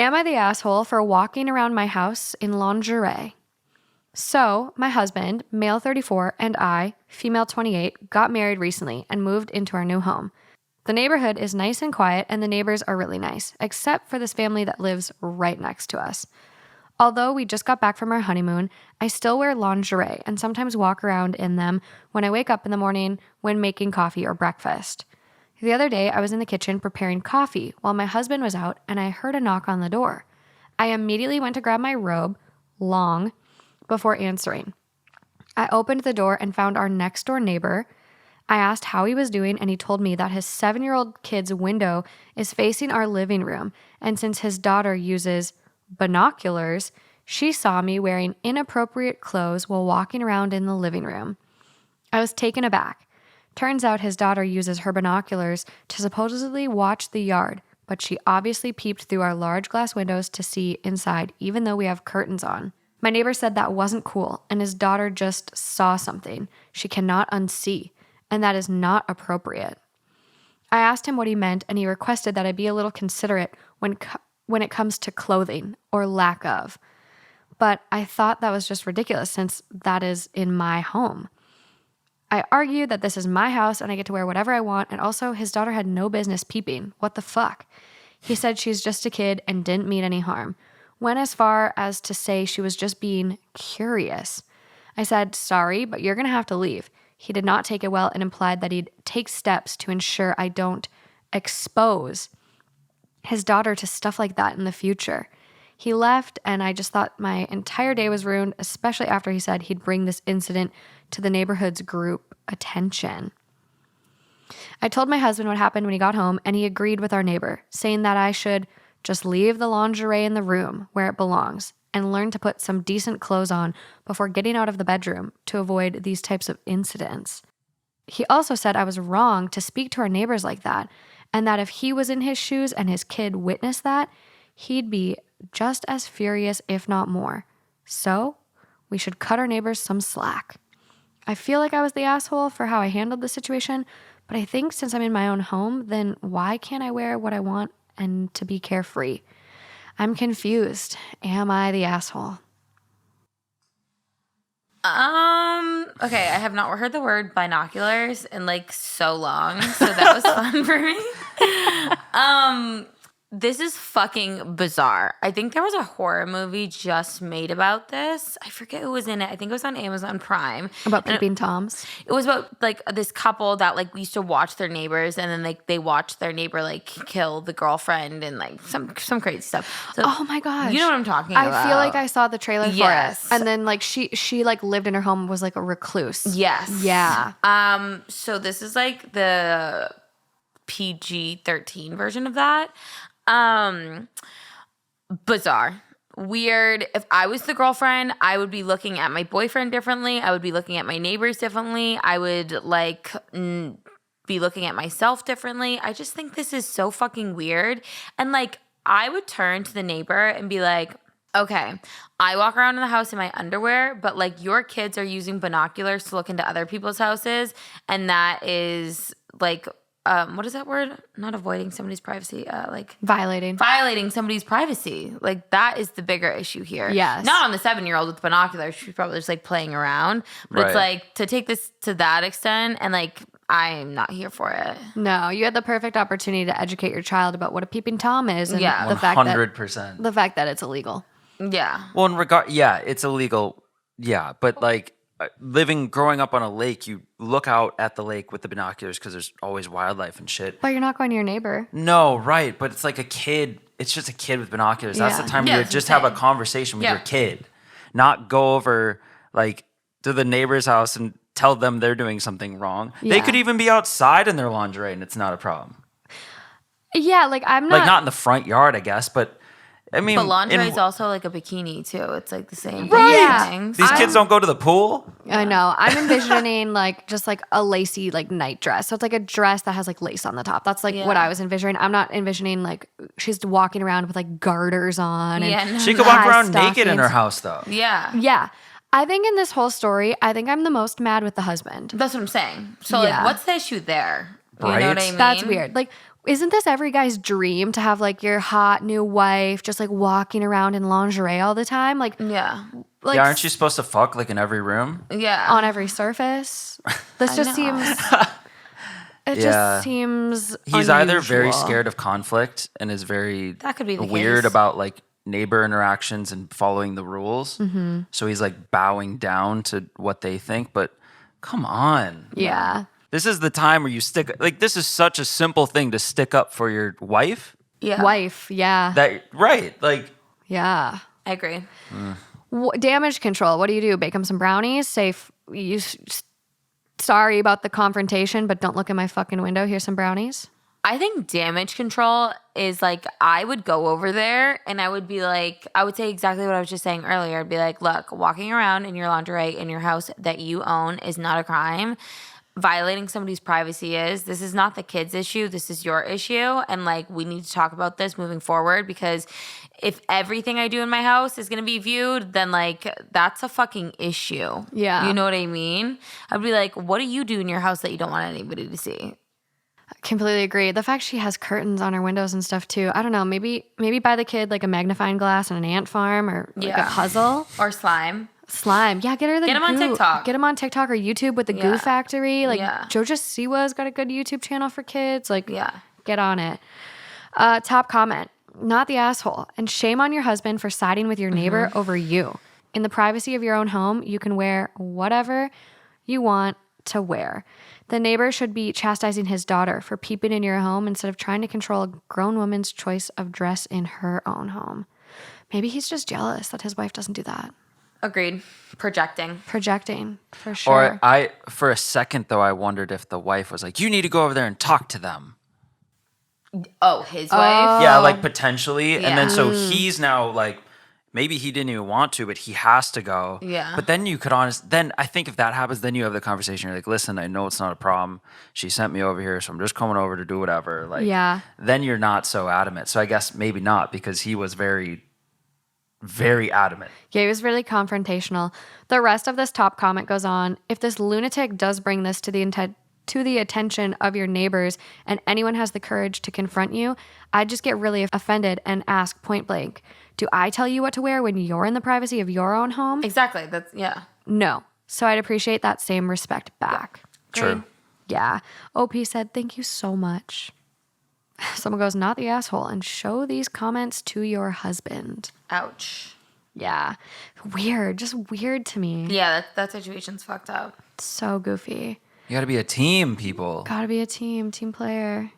Am I the asshole for walking around my house in lingerie? So, my husband, male 34, and I, female 28, got married recently and moved into our new home. The neighborhood is nice and quiet, and the neighbors are really nice, except for this family that lives right next to us. Although we just got back from our honeymoon, I still wear lingerie and sometimes walk around in them when I wake up in the morning when making coffee or breakfast. The other day, I was in the kitchen preparing coffee while my husband was out, and I heard a knock on the door. I immediately went to grab my robe, long, before answering. I opened the door and found our next door neighbor. I asked how he was doing, and he told me that his 7-year-old kid's window is facing our living room, and since his daughter uses binoculars, she saw me wearing inappropriate clothes while walking around in the living room. I was taken aback. Turns out his daughter uses her binoculars to supposedly watch the yard, but she obviously peeped through our large glass windows to see inside, even though we have curtains on. My neighbor said that wasn't cool, and his daughter just saw something she cannot unsee, and that is not appropriate. I asked him what he meant, and he requested that I be a little considerate when it comes to clothing, or lack of. But I thought that was just ridiculous since that is in my home. I argued that this is my house and I get to wear whatever I want, and also his daughter had no business peeping. What the fuck? He said she's just a kid and didn't mean any harm. Went as far as to say she was just being curious. I said, sorry, but you're going to have to leave. He did not take it well and implied that he'd take steps to ensure I don't expose his daughter to stuff like that in the future. He left, and I just thought my entire day was ruined, especially after he said he'd bring this incident to the neighborhood's group attention. I told my husband what happened when he got home, and he agreed with our neighbor, saying that I should just leave the lingerie in the room where it belongs and learn to put some decent clothes on before getting out of the bedroom to avoid these types of incidents. He also said I was wrong to speak to our neighbors like that, and that if he was in his shoes and his kid witnessed that, he'd be just as furious, if not more. So, we should cut our neighbors some slack. I feel like I was the asshole for how I handled the situation, but I think since I'm in my own home, then why can't I wear what I want and to be carefree? I'm confused. Am I the asshole? Okay, I have not heard the word binoculars in like so long, so that was fun for me. This is fucking bizarre. I think there was a horror movie just made about this. I forget who was in it. I think it was on Amazon Prime. About peeping toms? It was about like this couple that like used to watch their neighbors, and then like they watched their neighbor like kill the girlfriend and like some crazy stuff. So, oh my gosh. You know what I'm talking about. I feel like I saw the trailer for Yes. it. And then like she like lived in her home and was like a recluse. Yes. Yeah. So this is like the PG-13 version of that. Bizarre. Weird. If I was the girlfriend, I would be looking at my boyfriend differently. I would be looking at my neighbors differently. I would like be looking at myself differently. I just think this is so fucking weird. And like I would turn to the neighbor and be like, okay, I walk around in the house in my underwear, but like your kids are using binoculars to look into other people's houses, and that is like what is that word? Not avoiding somebody's privacy. Like violating somebody's privacy. Like that is the bigger issue here. Yes. Not on the 7-year-old with binoculars. She's probably just like playing around. But It's like to take this to that extent, and like I'm not here for it. No, you had the perfect opportunity to educate your child about what a peeping tom is, and the fact 100%. The fact that it's illegal. Yeah. Well, it's illegal. Yeah, but like growing up on a lake, you look out at the lake with the binoculars because there's always wildlife and shit. But you're not going to your neighbor. No, right. But it's like a kid. It's just a kid with binoculars. That's the time you would just have a conversation with your kid, not go over like to the neighbor's house and tell them they're doing something wrong. Yeah. They could even be outside in their lingerie and it's not a problem. Yeah, like I'm not... Like not in the front yard, I guess, but... I mean, but lingerie is also like a bikini too. It's like the same thing. These kids don't go to the pool. I know. I'm envisioning like just like a lacy like night dress. So it's like a dress that has like lace on the top. That's like what I was envisioning. I'm not envisioning like she's walking around with like garters on. And she could walk around naked in her house though. Yeah. Yeah. I think in this whole story, I think I'm the most mad with the husband. That's what I'm saying. So like, what's the issue there? You know what I mean? That's weird. Like, isn't this every guy's dream to have like your hot new wife just like walking around in lingerie all the time? Like, yeah. Like, yeah, aren't you supposed to fuck like in every room? Yeah. On every surface? This just seems... It just seems He's unusual. either very scared of conflict and is very that could be the weird case. about like neighbor interactions and following the rules. Mm-hmm. So he's like bowing down to what they think. But come on. Yeah. This is the time where you stick... Like, this is such a simple thing to stick up for your wife. Yeah. Wife, yeah. Right. Like... Yeah. I agree. Damage control. What do? Bake them some brownies? Say, sorry about the confrontation, but don't look in my fucking window. Here's some brownies. I think damage control is like, I would go over there and I would be like, I would say exactly what I was just saying earlier. I'd be like, look, walking around in your lingerie in your house that you own is not a crime. Violating somebody's privacy is. This is not the kid's issue. This is your issue. And like, we need to talk about this moving forward, because if everything I do in my house is going to be viewed, then like, that's a fucking issue. Yeah. You know what I mean? I'd be like, what do you do in your house that you don't want anybody to see? I completely agree. The fact she has curtains on her windows and stuff too. I don't know. Maybe buy the kid like a magnifying glass and an ant farm, or like a puzzle. Or slime. Slime. Yeah, get him on TikTok. Get him on TikTok or YouTube with the Goo Factory. Like Jojo Siwa's got a good YouTube channel for kids. Like, get on it. Top comment. Not the asshole. And shame on your husband for siding with your neighbor over you. In the privacy of your own home, you can wear whatever you want to wear. The neighbor should be chastising his daughter for peeping in your home instead of trying to control a grown woman's choice of dress in her own home. Maybe he's just jealous that his wife doesn't do that. Agreed. Projecting, for sure. Or for a second though, I wondered if the wife was like, you need to go over there and talk to them. Oh, his wife? Yeah, like potentially. Yeah. And then so he's now like, maybe he didn't even want to, but he has to go. Yeah. But then you could then I think if that happens, then you have the conversation. You're like, listen, I know it's not a problem. She sent me over here, so I'm just coming over to do whatever. Like, then you're not so adamant. So I guess maybe not, because he was very, very adamant. Yeah, he was really confrontational. The rest of this top comment goes on. If this lunatic does bring this to the attention of your neighbors and anyone has the courage to confront you, I'd just get really offended and ask point blank, do I tell you what to wear when you're in the privacy of your own home? Exactly. No. So I'd appreciate that same respect back. True. Yeah. OP said, thank you so much. Someone goes, not the asshole, and show these comments to your husband. Ouch. Yeah. Weird. Just weird to me. Yeah, that situation's fucked up. So goofy. You gotta be a team, people. Gotta be a team player.